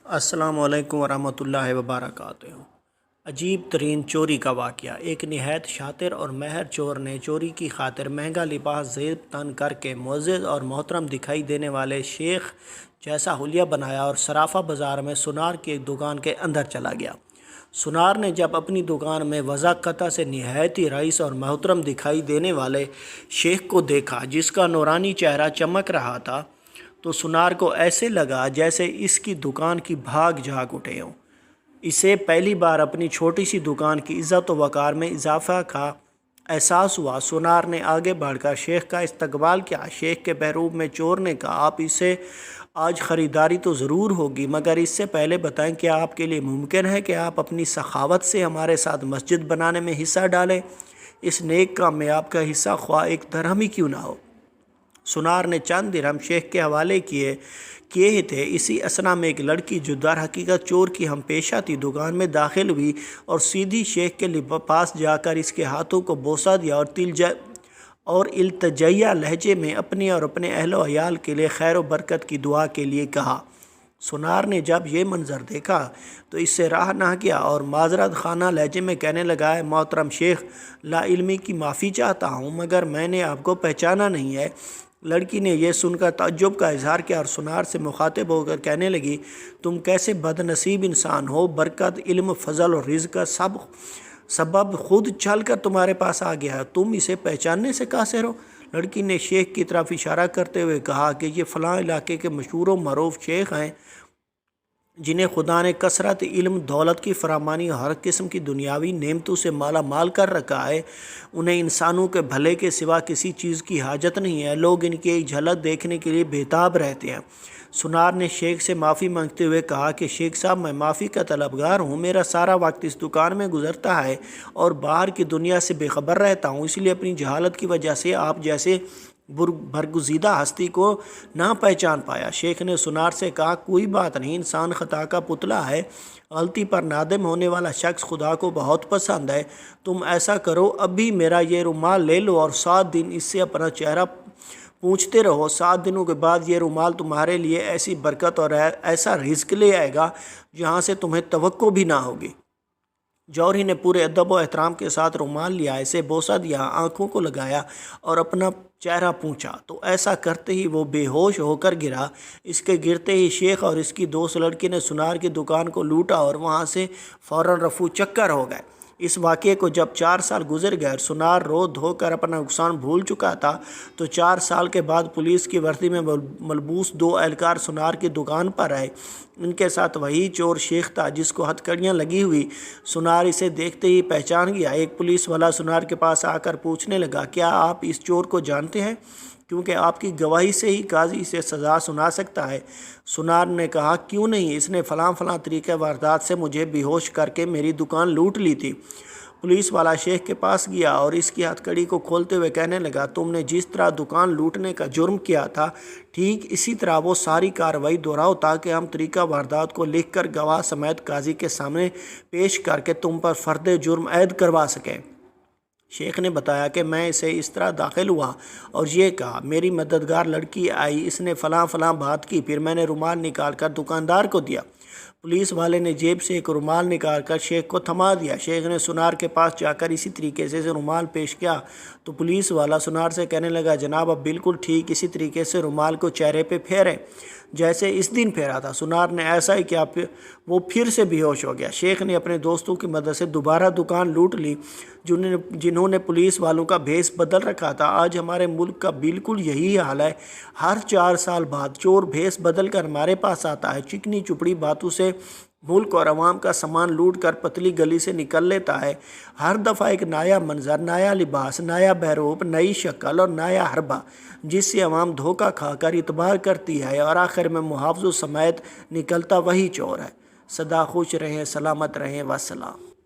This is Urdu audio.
السلام علیکم ورحمۃ اللہ وبرکاتہ۔ عجیب ترین چوری کا واقعہ۔ ایک نہایت شاطر اور ماہر چور نے چوری کی خاطر مہنگا لباس زیب تن کر کے معزز اور محترم دکھائی دینے والے شیخ جیسا حلیہ بنایا اور صرافہ بازار میں سونار کی ایک دکان کے اندر چلا گیا۔ سونار نے جب اپنی دکان میں وضاحت سے نہایت ہی رئیس اور محترم دکھائی دینے والے شیخ کو دیکھا جس کا نورانی چہرہ چمک رہا تھا، تو سونار کو ایسے لگا جیسے اس کی دکان کی بھاگ جھاگ اٹھے ہوں۔ اسے پہلی بار اپنی چھوٹی سی دکان کی عزت و وقار میں اضافہ کا احساس ہوا۔ سونار نے آگے بڑھ کر شیخ کا استقبال کیا۔ شیخ کے بحروب میں چور نے کہا، آپ اسے آج خریداری تو ضرور ہوگی، مگر اس سے پہلے بتائیں کیا آپ کے لیے ممکن ہے کہ آپ اپنی سخاوت سے ہمارے ساتھ مسجد بنانے میں حصہ ڈالیں؟ اس نیک کام میں آپ کا حصہ خواہ ایک درہم ہی کیوں نہ ہو۔ سونار نے چند درہم شیخ کے حوالے کیے ہی تھے، اسی اثنا میں ایک لڑکی جو در حقیقت چور کی ہم پیشہ تھی دکان میں داخل ہوئی اور سیدھی شیخ کے پاس جا کر اس کے ہاتھوں کو بوسہ دیا اور التجائیہ لہجے میں اپنے اور اپنے اہل و عیال کے لیے خیر و برکت کی دعا کے لیے کہا۔ سونار نے جب یہ منظر دیکھا تو اس سے راہ نہ کیا اور معذرت خانہ لہجے میں کہنے لگا، محترم شیخ، لا علمی کی معافی چاہتا ہوں، مگر میں نے آپ کو پہچانا نہیں ہے۔ لڑکی نے یہ سن کر تعجب کا اظہار کیا اور سونار سے مخاطب ہو کر کہنے لگی، تم کیسے بد نصیب انسان ہو، برکت، علم، فضل اور رزق کا سبب خود چل کر تمہارے پاس آ گیا ہے، تم اسے پہچاننے سے قاصر ہو۔ لڑکی نے شیخ کی طرف اشارہ کرتے ہوئے کہا کہ یہ فلاں علاقے کے مشہور و معروف شیخ ہیں جنہیں خدا نے کثرت علم، دولت کی فراوانی اور ہر قسم کی دنیاوی نعمتوں سے مالا مال کر رکھا ہے۔ انہیں انسانوں کے بھلے کے سوا کسی چیز کی حاجت نہیں ہے، لوگ ان کی ایک جھلک دیکھنے کے لیے بےتاب رہتے ہیں۔ سونار نے شیخ سے معافی مانگتے ہوئے کہا کہ شیخ صاحب، میں معافی کا طلبگار ہوں، میرا سارا وقت اس دکان میں گزرتا ہے اور باہر کی دنیا سے بے خبر رہتا ہوں، اس لیے اپنی جہالت کی وجہ سے آپ جیسے برگزیدہ ہستی کو نہ پہچان پایا۔ شیخ نے سونار سے کہا، کوئی بات نہیں، انسان خطا کا پتلا ہے، غلطی پر نادم ہونے والا شخص خدا کو بہت پسند ہے۔ تم ایسا کرو، ابھی میرا یہ رومال لے لو اور 7 دن اس سے اپنا چہرہ پوچھتے رہو، 7 دنوں کے بعد یہ رومال تمہارے لیے ایسی برکت اور ایسا رزق لے آئے گا جہاں سے تمہیں توقع بھی نہ ہوگی۔ جوہری نے پورے ادب و احترام کے ساتھ رومال لیا، اسے بوسہ دیا، آنکھوں کو لگایا اور اپنا چہرہ پونچھا تو ایسا کرتے ہی وہ بے ہوش ہو کر گرا۔ اس کے گرتے ہی شیخ اور اس کی دوست لڑکی نے سونار کی دکان کو لوٹا اور وہاں سے فوراً رفو چکر ہو گئے۔ اس واقعے کو جب 4 سال گزر گئے اور سونار رو دھو کر اپنا نقصان بھول چکا تھا تو 4 سال کے بعد پولیس کی وردی میں ملبوس 2 اہلکار سونار کی دکان پر آئے۔ ان کے ساتھ وہی چور شیخ تھا جس کو ہتھکڑیاں لگی ہوئی۔ سونار اسے دیکھتے ہی پہچان گیا۔ ایک پولیس والا سونار کے پاس آ کر پوچھنے لگا، کیا آپ اس چور کو جانتے ہیں؟ کیونکہ آپ کی گواہی سے ہی قاضی اسے سزا سنا سکتا ہے۔ سونار نے کہا، کیوں نہیں، اس نے فلاں فلاں طریقۂ واردات سے مجھے بے ہوش کر کے میری دکان لوٹ لی تھی۔ پولیس والا شیخ کے پاس گیا اور اس کی ہتھکڑی کو کھولتے ہوئے کہنے لگا، تم نے جس طرح دکان لوٹنے کا جرم کیا تھا ٹھیک اسی طرح وہ ساری کارروائی دہراؤ تاکہ ہم طریقہ واردات کو لکھ کر گواہ سمیت قاضی کے سامنے پیش کر کے تم پر فرد جرم عائد کروا سکیں۔ شیخ نے بتایا کہ میں اسے اس طرح داخل ہوا اور یہ کہا، میری مددگار لڑکی آئی، اس نے فلاں فلاں بات کی، پھر میں نے رومال نکال کر دکاندار کو دیا۔ پولیس والے نے جیب سے ایک رومال نکال کر شیخ کو تھما دیا۔ شیخ نے سونار کے پاس جا کر اسی طریقے سے رومال پیش کیا تو پولیس والا سونار سے کہنے لگا، جناب اب بالکل ٹھیک اسی طریقے سے رومال کو چہرے پہ پھیریں جیسے اس دن پھیرا تھا۔ سونار نے ایسا ہی کیا، وہ پھر سے بے ہوش ہو گیا۔ شیخ نے اپنے دوستوں کی مدد سے دوبارہ دکان لوٹ لی جنہوں نے پولیس والوں کا بھیس بدل رکھا تھا۔ آج ہمارے ملک کا بالکل یہی حال ہے، ہر 4 سال بعد چور بھیس بدل کر ہمارے پاس آتا ہے، چکنی چپڑی باتوں سے ملک اور عوام کا سامان لوٹ کر پتلی گلی سے نکل لیتا ہے۔ ہر دفعہ ایک نیا منظر، نیا لباس، نیا بہروپ، نئی شکل اور نیا حربہ جس سے عوام دھوکہ کھا کر اعتبار کرتی ہے اور آخر میں محافظوں سمیت نکلتا وہی چور ہے۔ سدا خوش رہیں، سلامت رہیں، والسلام۔